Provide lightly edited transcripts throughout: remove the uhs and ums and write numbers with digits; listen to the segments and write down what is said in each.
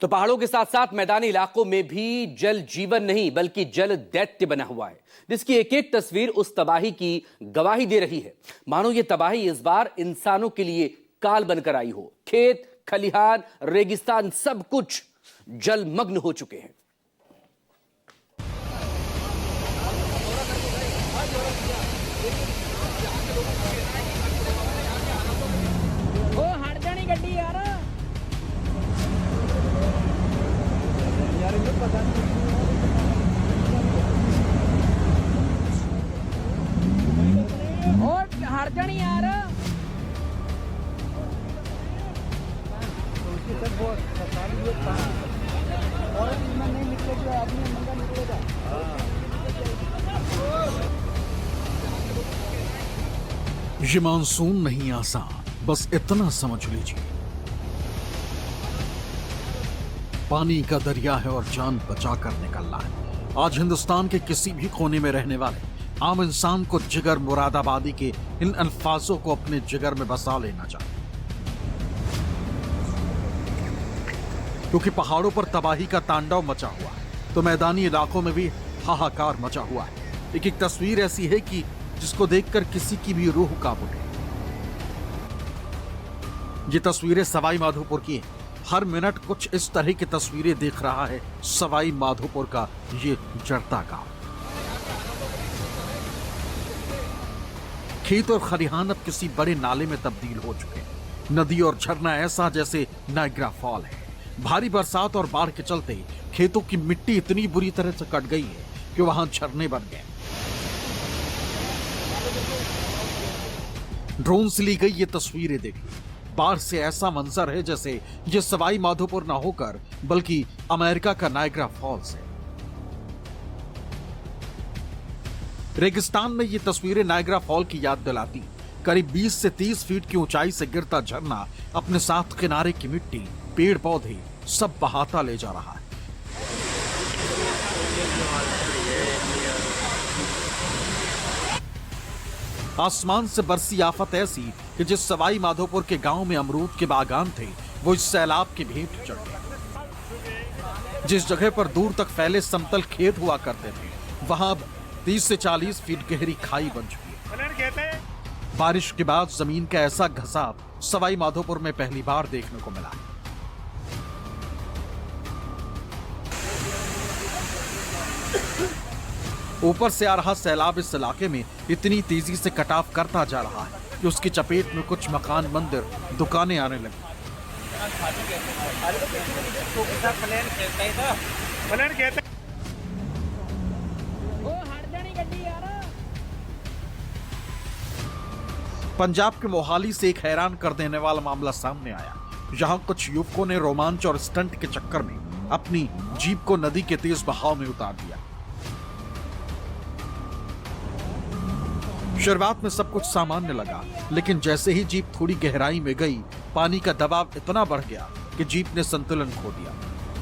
तो पहाड़ों के साथ साथ मैदानी इलाकों में भी जल जीवन नहीं बल्कि जल दैत्य बना हुआ है, जिसकी एक एक तस्वीर उस तबाही की गवाही दे रही है। मानो ये तबाही इस बार इंसानों के लिए काल बनकर आई हो। खेत, खलिहान, रेगिस्तान सब कुछ जलमग्न हो चुके हैं। ओ हट जानी गड्डी यार। पता नहीं और हट जानी यार। और इसमें नहीं निकलेगा आदमी मंगा निकलेगा। ये मानसून नहीं आसान, बस इतना समझ लीजिए। पानी का दरिया है और जान बचा कर निकलना है। आज हिंदुस्तान के किसी भी कोने में रहने वाले आम इंसान को जिगर मुरादाबादी के इन अल्फाजों को अपने जिगर में बसा लेना चाहिए, क्योंकि पहाड़ों पर तबाही का तांडव मचा हुआ है तो मैदानी इलाकों में भी हाहाकार मचा हुआ है। एक एक तस्वीर ऐसी है कि जिसको देखकर किसी की भी रूह कांप उठे। ये तस्वीरें सवाई माधोपुर की हैं। हर मिनट कुछ इस तरह की तस्वीरें देख रहा है सवाई माधोपुर का ये जड़ता गांव। खेत और खलिहान अब किसी बड़े नाले में तब्दील हो चुके हैं। नदी और झरना ऐसा जैसे नायग्रा फॉल है। भारी बरसात और बाढ़ के चलते खेतों की मिट्टी इतनी बुरी तरह से कट गई है कि वहां झरने बन गए। ड्रोन से ली गई ये तस्वीरें देखिए। बाढ़ से ऐसा मंजर है जैसे ये सवाई माधोपुर ना होकर बल्कि अमेरिका का नायग्रा फॉल्स है। रेगिस्तान में ये तस्वीरें नायग्रा फॉल की याद दिलाती। करीब 20 से 30 फीट की ऊंचाई से गिरता झरना अपने साथ किनारे की मिट्टी, पेड़ पौधे सब बहाता ले जा रहा है। आसमान से बरसी आफत ऐसी कि जिस सवाई माधोपुर के गांव में अमरूद के बागान थे वो इस सैलाब की भेंट चढ़ गए। जिस जगह पर दूर तक फैले समतल खेत हुआ करते थे वहां अब 30 से 40 फीट गहरी खाई बन चुकी है। बारिश के बाद जमीन का ऐसा घसाव सवाई माधोपुर में पहली बार देखने को मिला। ऊपर से आ रहा सैलाब इस इलाके में इतनी तेजी से कटाव करता जा रहा है कि उसकी चपेट में कुछ मकान, मंदिर, दुकानें आने लगी। पंजाब के मोहाली से एक हैरान कर देने वाला मामला सामने आया। जहां कुछ युवकों ने रोमांच और स्टंट के चक्कर में अपनी जीप को नदी के तेज बहाव में उतार दिया। शुरुआत में सब कुछ सामान्य लगा, लेकिन जैसे ही जीप थोड़ी गहराई में गई पानी का दबाव इतना बढ़ गया कि जीप ने संतुलन खो दिया।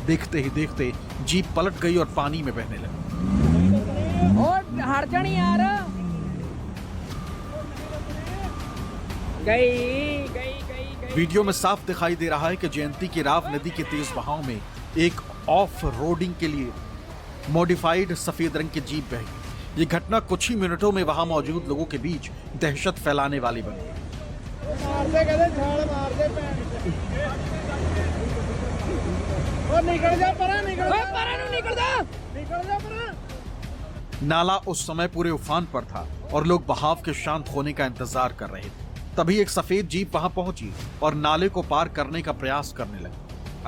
देखते ही देखते जीप पलट गई और पानी में बहने लगी। और हट जानी यार। गई। वीडियो में साफ दिखाई दे रहा है कि जयंती की राव नदी के तेज बहाव में एक ऑफ रोडिंग के लिए मॉडिफाइड सफेद रंग की जीप बह गई। ये घटना कुछ ही मिनटों में वहां मौजूद लोगों के बीच दहशत फैलाने वाली बन गई। नाला उस समय पूरे उफान पर था और लोग बहाव के शांत होने का इंतजार कर रहे थे। तभी एक सफेद जीप वहां पहुंची और नाले को पार करने का प्रयास करने लगी।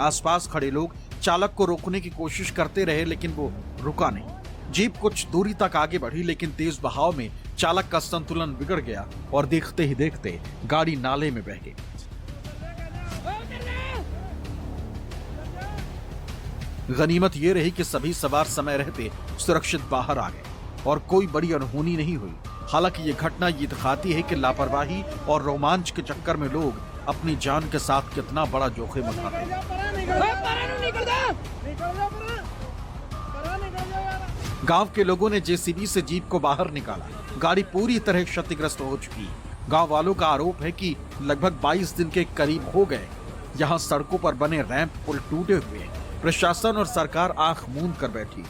आसपास खड़े लोग चालक को रोकने की कोशिश करते रहे, लेकिन वो रुका नहीं। जीप कुछ दूरी तक आगे बढ़ी, लेकिन तेज बहाव में चालक का संतुलन बिगड़ गया और देखते ही देखते गाड़ी नाले में बह गई। गनीमत ये रही कि सभी सवार समय रहते सुरक्षित बाहर आ गए और कोई बड़ी अनहोनी नहीं हुई। हालांकि ये घटना ये दिखाती है कि लापरवाही और रोमांच के चक्कर में लोग अपनी जान के साथ कितना बड़ा जोखिम उठाते हैं। गांव के लोगों ने जेसीबी से जीप को बाहर निकाला। गाड़ी पूरी तरह क्षतिग्रस्त हो चुकी। गांव वालों का आरोप है कि लगभग 22 दिन के करीब हो गए यहाँ सड़कों पर बने रैंप पुल टूटे हुए हैं। प्रशासन और सरकार आंख मूंद कर बैठी।